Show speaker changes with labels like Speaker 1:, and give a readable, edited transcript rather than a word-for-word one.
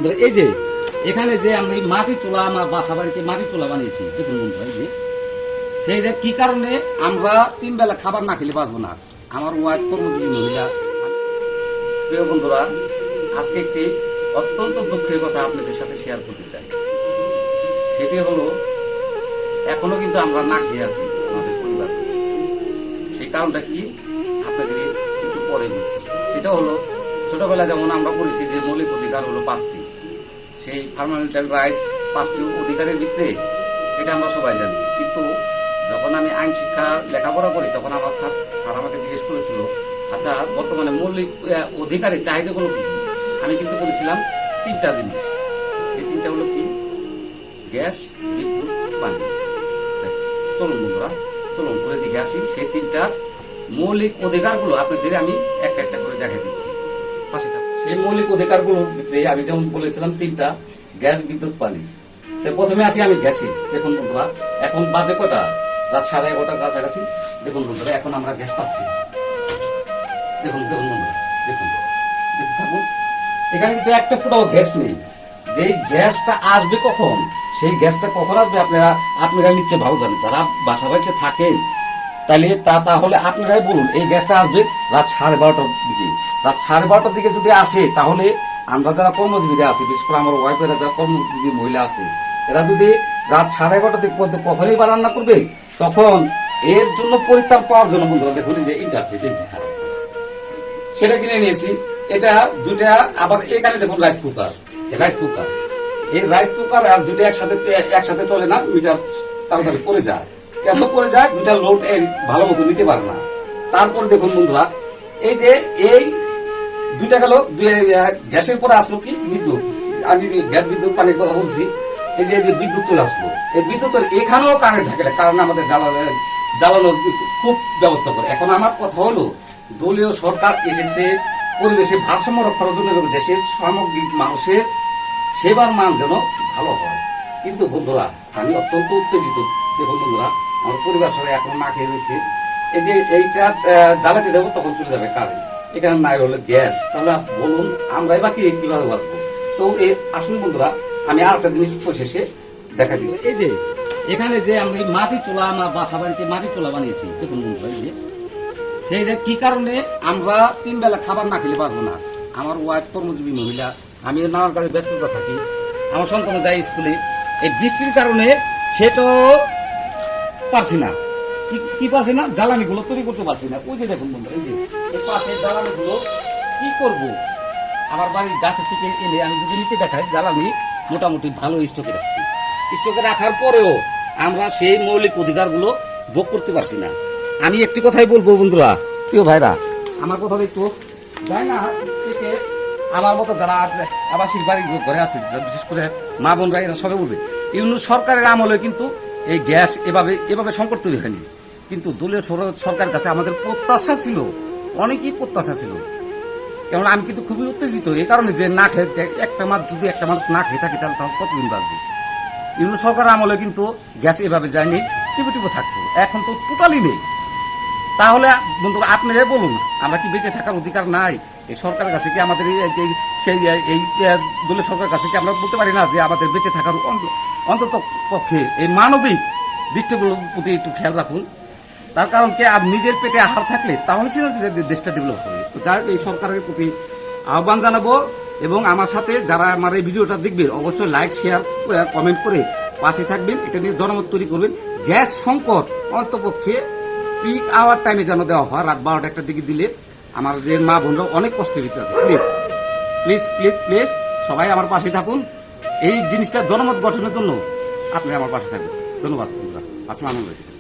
Speaker 1: বন্ধুরা, এই যে এখানে যে আমি মাটি তোলা, আমার বাসা বাড়িতে মাটি তোলা বানিয়েছি, দেখুন বন্ধুরা, এই যে সেইটা কি কারণে আমরা 3 বেলা খাবার না খেলে বাঁচবো না। আমার ওয়াইফ কর্মজীবী মহিলা। প্রিয় বন্ধুরা, আজকে একটি অত্যন্ত দুঃখের কথা আপনাদের সাথে শেয়ার করতে চাই। সেটি হলো, এখনো কিন্তু আমরা না খেয়ে আছি আমাদের পরিবার। সেই কারণটা কি আপনাদের একটু পরে বলছি। সেটা হলো, ছোটবেলা যেমন আমরা পড়েছি যে মৌলিক অধিকার হলো 5টি, সেই ফান্ডামেন্টাল রাইটস 5টি অধিকারের ভিতরে, এটা আমরা সবাই জানি। কিন্তু যখন আমি আইন শিক্ষা লেখাপড়া করি, তখন আমার স্যার আমাকে জিজ্ঞেস করেছিল, আচ্ছা বর্তমানে মৌলিক অধিকারের চাহিদাগুলো কি? আমি কিন্তু বলেছিলাম 3টা জিনিস। সেই 3টা হলো কি? গ্যাস, বিদ্যুৎ, পানি। চলুন বন্ধুরা, চলুন করে দেখে আসি সেই 3টা মৌলিক অধিকারগুলো আপনাদের আমি একটা একটা করে দেখা দিচ্ছি। সেই মৌলিক অধিকারগুলোর ভিতরে আমি যেমন বলেছিলাম 3টা, গ্যাস, বিদ্যুৎ, পানি। প্রথমে আসি আমি গ্যাসে। দেখুন বন্ধুরা, এখন বাজে কটা? রাত 11:30টার কাছাকাছি। দেখুন বন্ধুরা, এখন আমরা গ্যাস পাচ্ছি। দেখুন দেখুন বন্ধুরা, দেখুন দেখতে থাকুন। এখানে কিন্তু একটা ফুটাও গ্যাস নেই। যে গ্যাসটা আসবে কখন, সেই গ্যাসটা কখন আসবে আপনারা নিশ্চয় ভালো জানেন। যারা বাসা বাড়িতে থাকেন তাহলে আপনারাই বলুন। এই গ্যাসটা আসবে রাত 12:30টার দিকে। রাত 12:30টার দিকে যদি আসে, তাহলে আমরা যারা কর্মজীবীরা আছি, বিশেষ করে আমার ওয়াইফেরা যারা কর্মজীবী মহিলা আছে, এরা যদি রাত 11:30টার দিকে কখনই বা রান্না করবে, তখন এর জন্য পরিত্রাণ পাওয়ার জন্য বন্ধুরা দেখুন যে এটা আছে, সেটা কিনে নিয়েছি। এটা 2টা, আবার এখানে দেখুন রাইস কুকার। এই রাইস কুকার আর 2টা একসাথে চলে না, মিটার তাড়াতাড়ি পড়ে যায়। কেন পড়ে যায়? 2টা লোড ভালো মতো নিতে পারে না। তারপর দেখুন বন্ধুরা, এই যে এই 2টা গেল, গ্যাসের পরে আসলো কি? বিদ্যুৎ। আমি গ্যাস, বিদ্যুৎ, পানির কথা বলছি। এই যে বিদ্যুৎ চলে আসলো, এই বিদ্যুতের এখানেও কারেন্ট থাকে না, কারণ আমাদের জ্বালানোর খুব ব্যবস্থা করে। এখন আমার কথা হলো, দলীয় সরকার এসেছে পরিবেশের ভারসাম্য রক্ষার জন্য এবং দেশের সামগ্রিক মানুষের সেবার মান যেন ভালো হয়। কিন্তু বন্ধুরা, আমি অত্যন্ত উত্তেজিত। দেখুন বন্ধুরা, আমার পরিবার সবাই এখন না খেয়ে রয়েছে। এই যে এইটা জ্বালাতে দেবো, তখন চলে যাবে কারেন্ট। এখানে নাই হলো গ্যাস। তাহলে বলুন আমরাই বাকি কিভাবে বাঁচবো? তো আসুন বন্ধুরা, আমি আর একটা জিনিস শেষে দেখা দিই। এই যে এখানে যে আমি মাটি তোলা, আমার বাসা বাড়িতে মাটি তোলা বানিয়েছি, দেখুন বন্ধুরা, এই যে সেইটা কি কারণে আমরা 3 বেলা খাবার না খেলে বাঁচবো না। আমার ওয়াইফ কর্মজীবী মহিলা, আমি নানান কাজে ব্যস্ততা থাকি, আমার সন্তান যায় স্কুলে। এই বৃষ্টির কারণে সেটাও পারছি না। কি পারছি না? জ্বালানি গুলো তৈরি করতে পারছি না। ওই যে দেখুন বন্ধুরা, এই যে এই পাশে জ্বালানি গুলো কি করবো? আমার বাড়ির গাছের থেকে এনে আমি যদি নিচে দেখাই, জ্বালানি মোটামুটি ভালো স্টকে রাখছি। স্টকে রাখার পরেও আমরা সেই মৌলিক অধিকারগুলো ভোগ করতে পারছি না। আমি একটি কথাই বলবো বন্ধুরা, প্রিয় ভাইরা, আমার কথা একটু যায় না থেকে আমার মতো যারা আবাসিক বাড়ি ঘরে আছে, বিশেষ করে মা বোনরা, এরা সবাই বলবে, ইউনূস সরকারের আমলে কিন্তু এই গ্যাস এভাবে সংকট তৈরি হয়নি। কিন্তু দলীয় সরকারের কাছে আমাদের প্রত্যাশা ছিল, অনেকই প্রত্যাশা ছিল। কারণ আমি কিন্তু খুবই উত্তেজিত এই কারণে যে না খেয়ে যদি একটা মানুষ না খেয়ে থাকে, তাহলে কতদিন বাঁচবে? ইউনূস সরকারের আমলে কিন্তু গ্যাস এভাবে যায়নি, টিপে থাকতো। এখন তো টোটালি নেই। তাহলে বন্ধুরা, আপনারাই বলুন, আমরা কি বেঁচে থাকার অধিকার নাই? এই সরকারের কাছে কি আমাদের এই দলীয় সরকারের কাছে কি আমরা বলতে পারি না যে আমাদের বেঁচে থাকার অন্তত পক্ষে এই মানবিক দৃষ্টিগুলোর প্রতি একটু খেয়াল রাখুন? তার কারণ কি, আর নিজের পেটে আহার থাকলে তাহলে সে দেশটা ডেভেলপ হবে। তো যাই হোক, এই সরকারের প্রতি আহ্বান জানাবো, এবং আমার সাথে যারা আমার এই ভিডিওটা দেখবেন, অবশ্যই লাইক, শেয়ার, কমেন্ট করে পাশে থাকবেন। এটা নিয়ে জনমত তৈরি করবেন। গ্যাস সংকট অন্তপক্ষে পিক আওয়ার টাইমে যেন দেওয়া হয়, রাত 12টা দিকে দিলে আমাদের মা বোনরা অনেক কষ্টের ভিতরে আছে। প্লিজ প্লিজ প্লিজ প্লিজ সবাই আমার পাশে থাকুন। এই জিনিসটা জনমত গঠনের জন্য আপনি আমার পাশে থাকবেন। ধন্যবাদ বন্ধুরা, আসসালামু আলাইকুম।